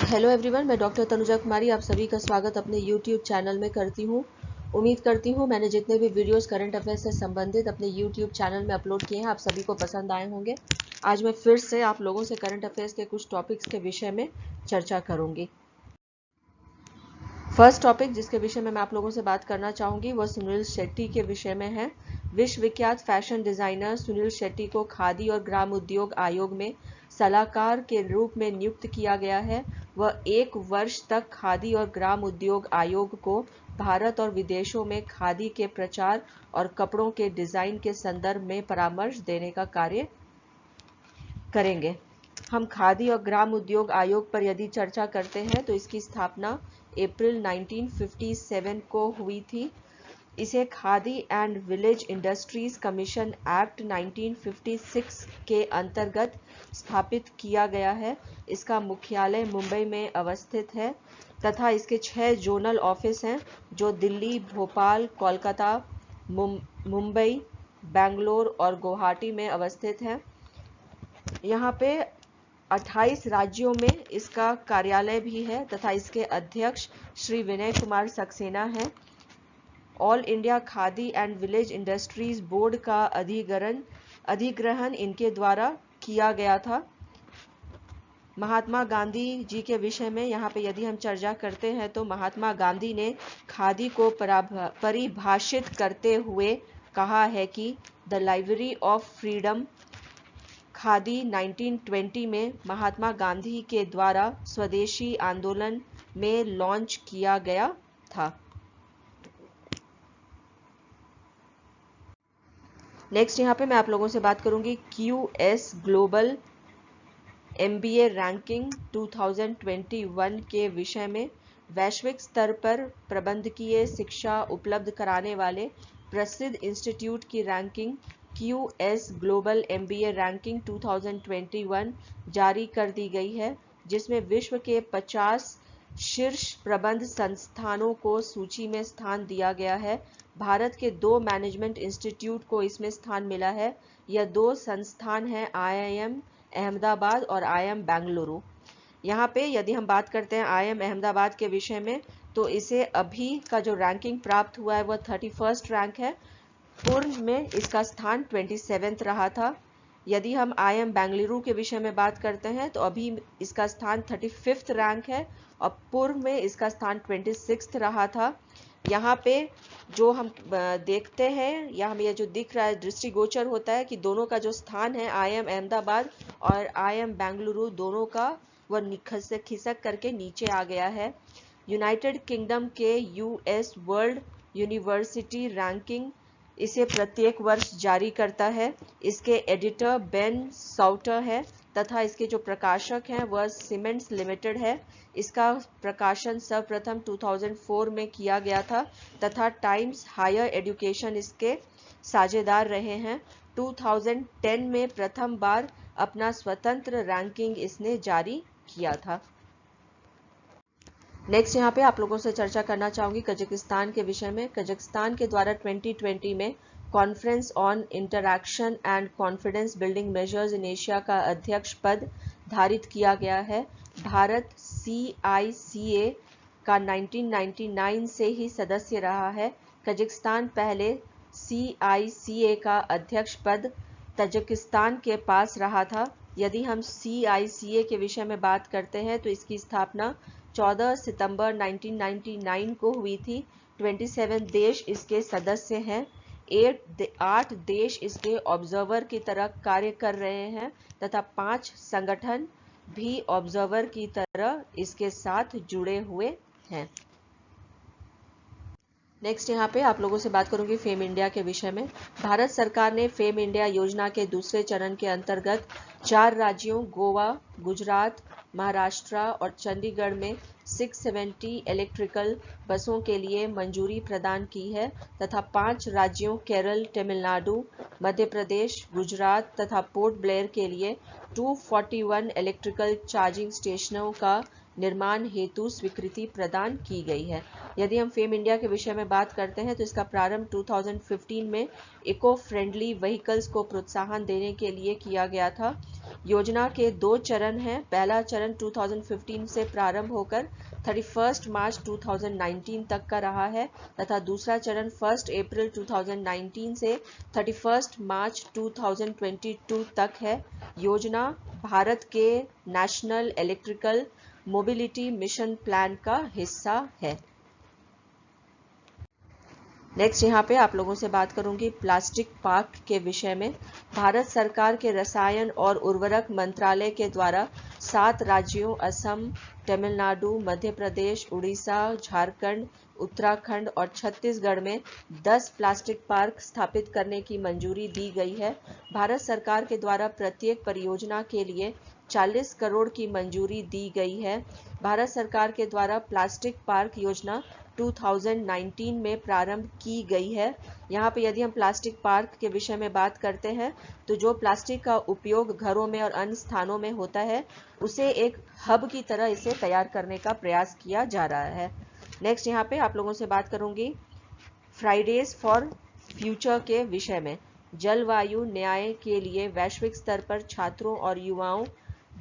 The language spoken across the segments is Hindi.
हेलो एवरीवन, मैं डॉक्टर तनुजा कुमारी आप सभी का स्वागत अपने यूट्यूब चैनल में करती हूँ। उम्मीद करती हूँ मैंने जितने भी वीडियोस करंट अफेयर्स से संबंधित अपने यूट्यूब चैनल में अपलोड किए हैं आप सभी को पसंद आए होंगे। आज मैं फिर से आप लोगों से करंट अफेयर्स के कुछ टॉपिक्स के विषय में चर्चा करूँगी। फर्स्ट टॉपिक जिसके विषय में मैं आप लोगों से बात करना चाहूँगी वह सुनील शेट्टी के विषय में है। विश्वविख्यात फैशन डिजाइनर सुनील शेट्टी को खादी और ग्राम उद्योग आयोग में सलाहकार के रूप में नियुक्त किया गया है। वह 1 वर्ष तक खादी और ग्राम उद्योग आयोग को भारत और विदेशों में खादी के प्रचार और कपड़ों के डिजाइन के संदर्भ में परामर्श देने का कार्य करेंगे। हम खादी और ग्राम उद्योग आयोग पर यदि चर्चा करते हैं तो इसकी स्थापना अप्रैल 1957 को हुई थी। इसे khadi and village industries commission act 1956 के अंतर्गत स्थापित किया गया है। इसका मुख्यालय मुंबई में अवस्थित है तथा इसके 6 जोनल ऑफिस हैं जो दिल्ली, भोपाल, कोलकाता, मुंबई, बेंगलोर और गुवाहाटी में अवस्थित हैं। यहाँ पे 28 राज्यों में इसका कार्यालय भी है तथा इसके अध्यक्ष श्री विनय कुमार सक्सेना हैं। All India khadi and village industries board का अधिग्रहण इनके द्वारा किया गया था। महात्मा गांधी जी के विषय में यहाँ पे यदि हम चर्चा करते हैं तो महात्मा गांधी ने खादी को परिभाषित करते हुए कहा है कि the library of freedom khadi 1920 में महात्मा गांधी के द्वारा स्वदेशी आंदोलन में लॉन्च किया गया था। नेक्स्ट यहाँ पे मैं आप लोगों से बात करूंगी QS ग्लोबल MBA रैंकिंग 2021 के विषय में। वैश्विक स्तर पर प्रबंधकीय शिक्षा उपलब्ध कराने वाले प्रसिद्ध इंस्टीट्यूट की ranking QS global MBA ranking 2021 जारी कर दी गई है, जिसमें विश्व के 50 शीर्ष प्रबंध संस्थानों को सूची में स्थान दिया गया है। भारत के 2 मैनेजमेंट इंस्टीट्यूट को इसमें स्थान मिला है। यह 2 संस्थान हैं IIM अहमदाबाद और IIM बेंगलुरु। यहाँ पे यदि हम बात करते हैं IIM अहमदाबाद के विषय में तो इसे अभी का जो रैंकिंग प्राप्त हुआ है वह 31st रैंक है। पूर्व में इसका स्थान 27th रहा था। यदि हम IIM बेंगलुरु के विषय में बात करते हैं तो अभी इसका स्थान 35th रैंक है और पूर्व में इसका स्थान 26th रहा था। यहाँ पे जो हम देखते हैं या हमें ये जो दिख रहा है दृष्टिगोचर होता है कि दोनों का जो स्थान है IIM अहमदाबाद और IIM बेंगलुरु दोनों का वह खिसक करके नीचे आ गया है। यूनाइटेड किंगडम के US वर्ल्ड यूनिवर्सिटी रैंकिंग इसे प्रत्येक वर्ष जारी करता है। इसके एडिटर बेन साउटर है तथा इसके जो प्रकाशक हैं वह सीमेंट्स लिमिटेड है। इसका प्रकाशन सर्वप्रथम 2004 में किया गया था तथा टाइम्स हायर एजुकेशन इसके साझेदार रहे हैं। 2010 में प्रथम बार अपना स्वतंत्र रैंकिंग इसने जारी किया था। नेक्स्ट यहाँ पे आप लोगों से चर्चा करना चाहूँगी कजाकिस्तान के विषय में। कजाकिस्तान के द्वारा 2020 में conference on interaction and confidence building measures in Asia का अध्यक्ष पद धारित किया गया है। भारत CICA का 1999 से ही सदस्य रहा है। कजाकिस्तान पहले CICA का अध्यक्ष पद तजाकिस्तान के पास रहा था। यदि हम CICA के विषय में बात करते हैं तो इसकी स्थापना 14 सितंबर 1999 को हुई थी। 27 देश इसके सदस्य हैं। 8 देश इसके ऑब्जर्वर की तरह कार्य कर रहे हैं तथा 5 संगठन भी ऑब्जर्वर की तरह इसके साथ जुड़े हुए हैं। नेक्स्ट यहाँ पे आप लोगों से बात करूंगी फेम इंडिया के विषय में। भारत सरकार ने फेम इंडिया योजना के दूसरे चरण के अंतर्गत 4 राज्यों गोवा, गुजरात, महाराष्ट्र और चंडीगढ़ में 670 इलेक्ट्रिकल बसों के लिए मंजूरी प्रदान की है तथा 5 राज्यों केरल, तमिलनाडु, मध्य प्रदेश, गुजरात तथा पोर्ट ब्लेयर के लिए 241 इलेक्ट्रिकल चार्जिंग स्टेशनों का निर्माण हेतु स्वीकृति प्रदान की गई है। यदि हम फेम इंडिया के विषय में बात करते हैं तो इसका प्रारंभ 2015 में इको फ्रेंडली व्हीकल्स को प्रोत्साहन देने के लिए किया गया था। योजना के 2 चरण हैं। पहला चरण 2015 से प्रारंभ होकर 31 मार्च 2019 तक का रहा है तथा दूसरा चरण 1 अप्रैल 2019 से 31 मार्च 2022 तक है। योजना भारत के national electrical mobility mission plan का हिस्सा है। नेक्स्ट यहाँ पे आप लोगों से बात करूंगी प्लास्टिक पार्क के विषय में। भारत सरकार के रसायन और उर्वरक मंत्रालय के द्वारा 7 राज्यों असम, तमिलनाडु, मध्य प्रदेश, उड़ीसा, झारखंड, उत्तराखंड और छत्तीसगढ़ में 10 प्लास्टिक पार्क स्थापित करने की मंजूरी दी गई है। भारत सरकार के द्वारा प्रत्येक परियोजना के लिए 40 करोड़ की मंजूरी दी गई है। भारत सरकार के द्वारा प्लास्टिक पार्क योजना 2019 में प्रारंभ की गई है। यहाँ पे यदि हम प्लास्टिक पार्क के विषय में बात करते हैं तो जो प्लास्टिक का उपयोग घरों में और अन्य स्थानों में होता है उसे एक हब की तरह इसे तैयार करने का प्रयास किया जा रहा है। नेक्स्ट यहाँ पे आप लोगों से बात करूंगी फ्राइडेज फॉर फ्यूचर के विषय में। जलवायु न्याय के लिए वैश्विक स्तर पर छात्रों और युवाओं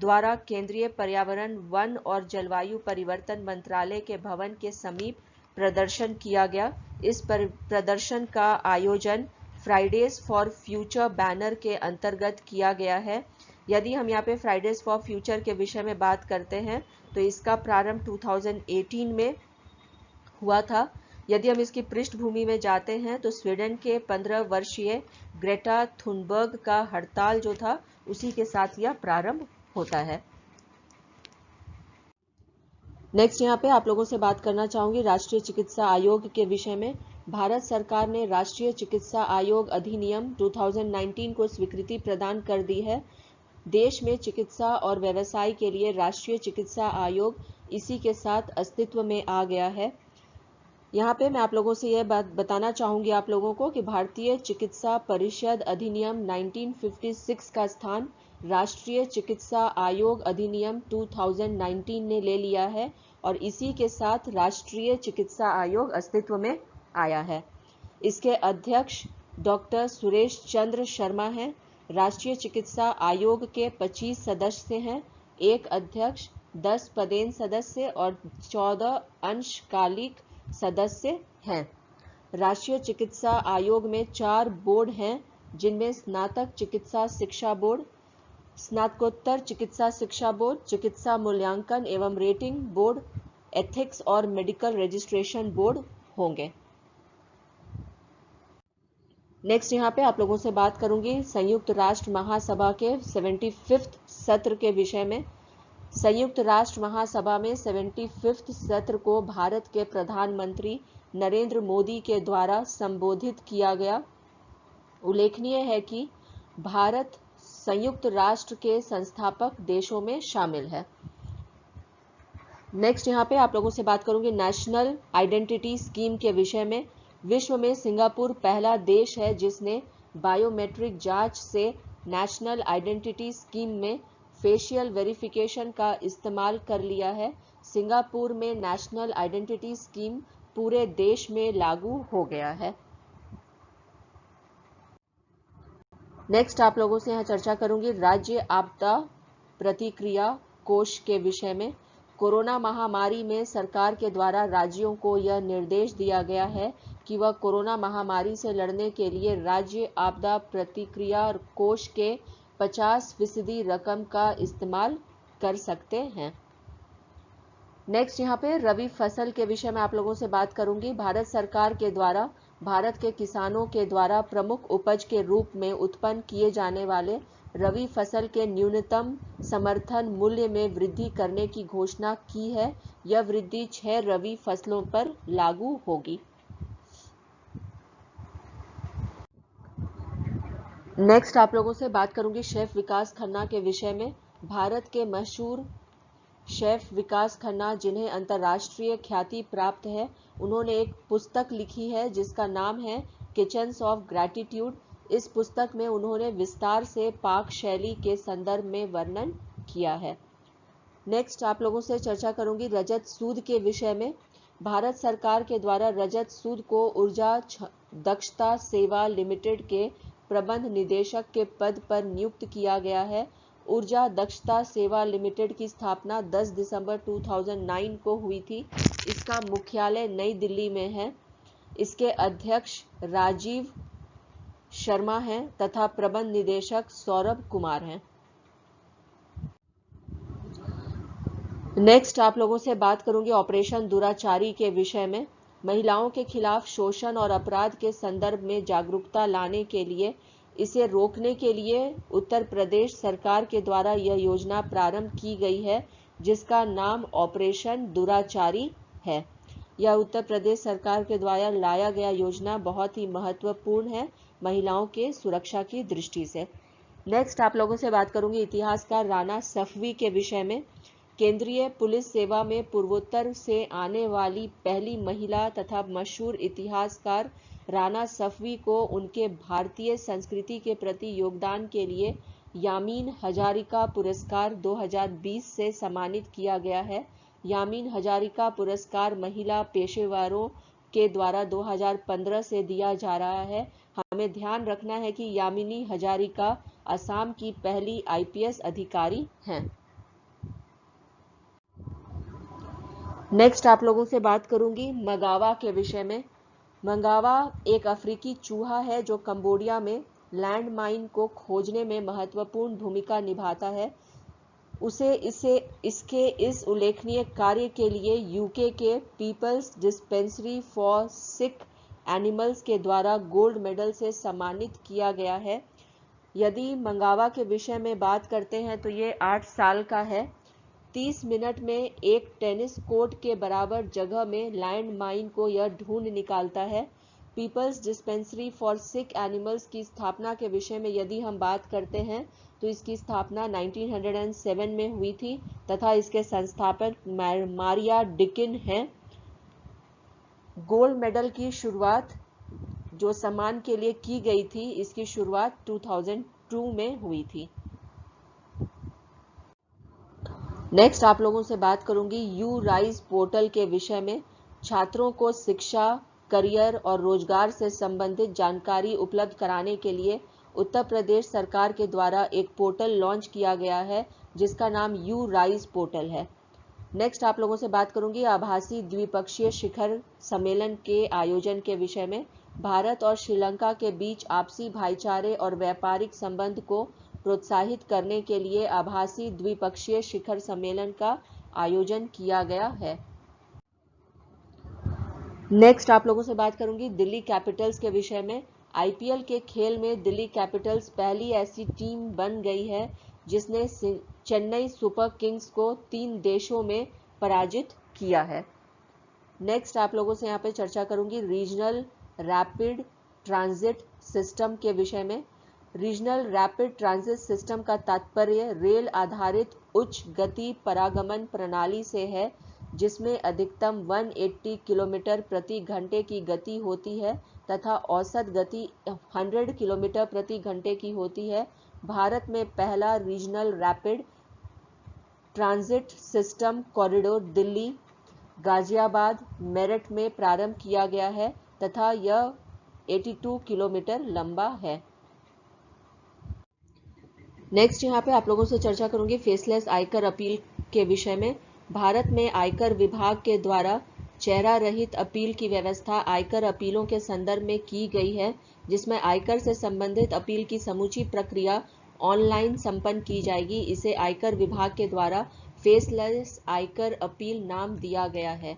द्वारा केंद्रीय पर्यावरण, वन और जलवायु परिवर्तन मंत्रालय के भवन के समीप प्रदर्शन किया गया। इस प्रदर्शन का आयोजन फ्राइडेज फॉर फ्यूचर बैनर के अंतर्गत किया गया है। यदि हम यहाँ पे फ्राइडेज फॉर फ्यूचर के विषय में बात करते हैं तो इसका प्रारंभ 2018 में हुआ था। यदि हम इसकी पृष्ठभूमि में जाते हैं तो स्वीडन के 15 वर्षीय ग्रेटा थुनबर्ग का हड़ताल जो था उसी के साथ यह प्रारंभ होता है। नेक्स्ट यहाँ पे आप लोगों से बात करना चाहूंगी राष्ट्रीय चिकित्सा आयोग के विषय में। भारत सरकार ने राष्ट्रीय चिकित्सा आयोग अधिनियम 2019 को स्वीकृति प्रदान कर दी है। देश में चिकित्सा और व्यवसाय के लिए राष्ट्रीय चिकित्सा आयोग इसी के साथ अस्तित्व में आ गया है। यहाँ पे मैं आप लोगों से यह बात बताना चाहूंगी आप लोगों को कि भारतीय चिकित्सा परिषद अधिनियम 1956 का स्थान राष्ट्रीय चिकित्सा आयोग अधिनियम 2019 ने ले लिया है और इसी के साथ राष्ट्रीय चिकित्सा आयोग अस्तित्व में आया है। इसके अध्यक्ष डॉक्टर सुरेश चंद्र शर्मा हैं। राष्ट्रीय चिकित्सा आयोग के 25 सदस्य हैं, 1 अध्यक्ष, 10 पदेन सदस्य और 14 अंशकालिक सदस्य हैं। राष्ट्रीय चिकित्सा आयोग में 4 बोर्ड हैं जिनमें स्नातक चिकित्सा शिक्षा बोर्ड, स्नातकोत्तर चिकित्सा शिक्षा बोर्ड, चिकित्सा मूल्यांकन एवं रेटिंग बोर्ड, एथिक्स और मेडिकल रजिस्ट्रेशन बोर्ड होंगे। नेक्स्ट यहाँ पे आप लोगों से बात करूंगी संयुक्त राष्ट्र महासभा के 75वें सत्र के विषय में। संयुक्त राष्ट्र महासभा में 75वें सत्र को भारत के प्रधानमंत्री नरेंद्र मोदी के द्वारा संबोधित किया गया। उल्लेखनीय है कि भारत संयुक्त राष्ट्र के संस्थापक देशों में शामिल है। नेक्स्ट यहाँ पे आप लोगों से बात करूंगी नेशनल आइडेंटिटी स्कीम के विषय में। विश्व में सिंगापुर पहला देश है जिसने बायोमेट्रिक जांच से नेशनल आइडेंटिटी स्कीम में फेशियल वेरिफिकेशन का इस्तेमाल कर लिया है। सिंगापुर में नेशनल आइडेंटिटी स्कीम पूरे देश में लागू हो गया है। नेक्स्ट आप लोगों से यहाँ चर्चा करूंगी राज्य आपदा प्रतिक्रिया कोष के विषय में। कोरोना महामारी में सरकार के द्वारा राज्यों को यह निर्देश दिया गया है कि वह कोरोना महामारी से लड़ने के लिए राज्य आपदा प्रतिक्रिया कोष के 50% रकम का इस्तेमाल कर सकते हैं। नेक्स्ट यहाँ पे रबी फसल के विषय में आप लोगों से बात करूंगी। भारत सरकार के द्वारा भारत के किसानों के द्वारा प्रमुख उपज के रूप में उत्पन्न किए जाने वाले रबी फसल के न्यूनतम समर्थन मूल्य में वृद्धि करने की घोषणा की है। यह वृद्धि 6 रबी फसलों पर लागू होगी। नेक्स्ट आप लोगों से बात करूंगी शेफ विकास खन्ना के विषय में। भारत के मशहूर शेफ विकास खन्ना, जिन्हें अंतर्राष्ट्रीय ख्याति प्राप्त है, उन्होंने एक पुस्तक लिखी है जिसका नाम है किचन्स ऑफ ग्रैटिट्यूड। इस पुस्तक में उन्होंने विस्तार से पाक शैली के संदर्भ में वर्णन किया है। नेक्स्ट आप लोगों से चर्चा करूंगी रजत सूद के विषय में। भारत सरकार के द्वारा रजत सूद को ऊर्जा दक्षता सेवा लिमिटेड के प्रबंध निदेशक के पद पर नियुक्त किया गया है। ऊर्जा दक्षता सेवा लिमिटेड की स्थापना 10 दिसंबर 2009 को हुई थी। इसका मुख्यालय नई दिल्ली में है। इसके अध्यक्ष राजीव शर्मा हैं तथा प्रबंध निदेशक सौरभ कुमार हैं। नेक्स्ट आप लोगों से बात करूंगी ऑपरेशन दुराचारी के विषय में। महिलाओं के खिलाफ शोषण और अपराध के संदर्भ में जागरूकता लाने के लिए, इसे रोकने के लिए उत्तर प्रदेश सरकार के द्वारा यह योजना प्रारंभ की गई है, जिसका नाम ऑपरेशन दुराचारी है। यह उत्तर प्रदेश सरकार के द्वारा लाया गया योजना बहुत ही महत्वपूर्ण है महिलाओं के सुरक्षा की दृष्टि से। नेक्स्ट आप लोगों से बात करूंगी इतिहासकार राणा सफवी के विषय में। केंद्रीय पुलिस सेवा में पूर्वोत्तर से आने वाली पहली महिला तथा मशहूर इतिहासकार राणा सफवी को उनके भारतीय संस्कृति के प्रति योगदान के लिए यामीन हजारिका पुरस्कार 2020 से सम्मानित किया गया है। यामीन हजारिका पुरस्कार महिला पेशेवरों के द्वारा 2015 से दिया जा रहा है। हमें ध्यान रखना है कि यामिनी हजारिका असम की पहली IPS अधिकारी हैं। नेक्स्ट आप लोगों से बात करूंगी मंगावा के विषय में। मंगावा एक अफ्रीकी चूहा है जो कंबोडिया में लैंडमाइन को खोजने में महत्वपूर्ण भूमिका निभाता है। इसके इस उल्लेखनीय कार्य के लिए यूके के people's dispensary for sick animals के द्वारा गोल्ड मेडल से सम्मानित किया गया है। यदि मंगावा के विषय में बात करते हैं तो ये 8 साल का है। 30 मिनट में एक टेनिस कोर्ट के बराबर जगह में लैंड माइन को यह ढूंढ निकालता है। People's dispensary for sick animals की स्थापना के विषय में यदि हम बात करते हैं तो इसकी स्थापना 1907 में हुई थी तथा इसके संस्थापक मारिया डिकिन हैं। गोल्ड मेडल की शुरुआत जो सम्मान के लिए की गई थी, इसकी शुरुआत 2002 में हुई थी। नेक्स्ट आप लोगों से बात करूंगी यू राइज पोर्टल के विषय में। छात्रों को शिक्षा, करियर और रोजगार से संबंधित जानकारी उपलब्ध कराने के लिए उत्तर प्रदेश सरकार के द्वारा एक पोर्टल लॉन्च किया गया है जिसका नाम यू राइज पोर्टल है। नेक्स्ट आप लोगों से बात करूंगी आभासी द्विपक्षीय शिखर सम्मेलन के आयोजन के विषय में। भारत और श्रीलंका के बीच आपसी भाईचारे और व्यापारिक संबंध को प्रोत्साहित करने के लिए आभासी द्विपक्षीय शिखर सम्मेलन का आयोजन किया गया है। नेक्स्ट आप लोगों से बात करूंगी दिल्ली कैपिटल्स के विषय में। IPL के खेल में दिल्ली कैपिटल्स पहली ऐसी टीम बन गई है जिसने चेन्नई सुपर किंग्स को 3 देशों में पराजित किया है। नेक्स्ट आप लोगों से यहाँ पे चर्चा करूंगी रीजनल रैपिड ट्रांजिट सिस्टम के विषय में। रीजनल रैपिड ट्रांजिट सिस्टम का तात्पर्य रेल आधारित उच्च गति परागमन प्रणाली से है जिसमें अधिकतम 180 किलोमीटर प्रति घंटे की गति होती है तथा औसत गति 100 किलोमीटर प्रति घंटे की होती है। भारत में पहला regional rapid transit system corridor Delhi, Ghaziabad, Meerut में प्रारंभ किया गया है तथा यह 82 किलोमीटर लंबा है। नेक्स्ट यहाँ पे आप लोगों से चर्चा करूंगी फेसलेस आयकर अपील के विषय में। भारत में आयकर विभाग के द्वारा चेहरा रहित अपील की व्यवस्था आयकर अपीलों के संदर्भ में की गई है, जिसमें आयकर से संबंधित अपील की समूची प्रक्रिया ऑनलाइन संपन्न की जाएगी। इसे आयकर विभाग के द्वारा फेसलेस आयकर अपील नाम दिया गया है।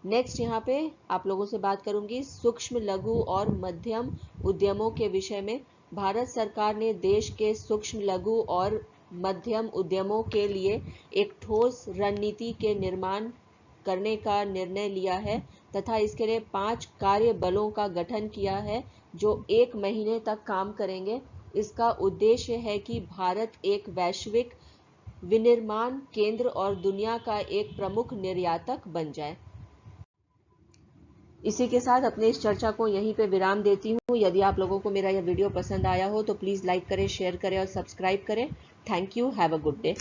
नेक्स्ट यहाँ पे आप लोगों से बात करूंगी सूक्ष्म, लघु और मध्यम उद्यमों के विषय में। भारत सरकार ने देश के सूक्ष्म, लघु और मध्यम उद्यमों के लिए एक ठोस रणनीति के निर्माण करने का निर्णय लिया है तथा इसके लिए 5 कार्य बलों का गठन किया है जो 1 महीने तक काम करेंगे। इसका उद्देश्य है कि भारत एक वैश्विक विनिर्माण केंद्र और दुनिया का एक प्रमुख निर्यातक बन जाए। इसी के साथ अपने इस चर्चा को यहीं पे विराम देती हूँ। यदि आप लोगों को मेरा यह वीडियो पसंद आया हो तो प्लीज़ लाइक करें, शेयर करें और सब्सक्राइब करें। Thank you. Have a good day.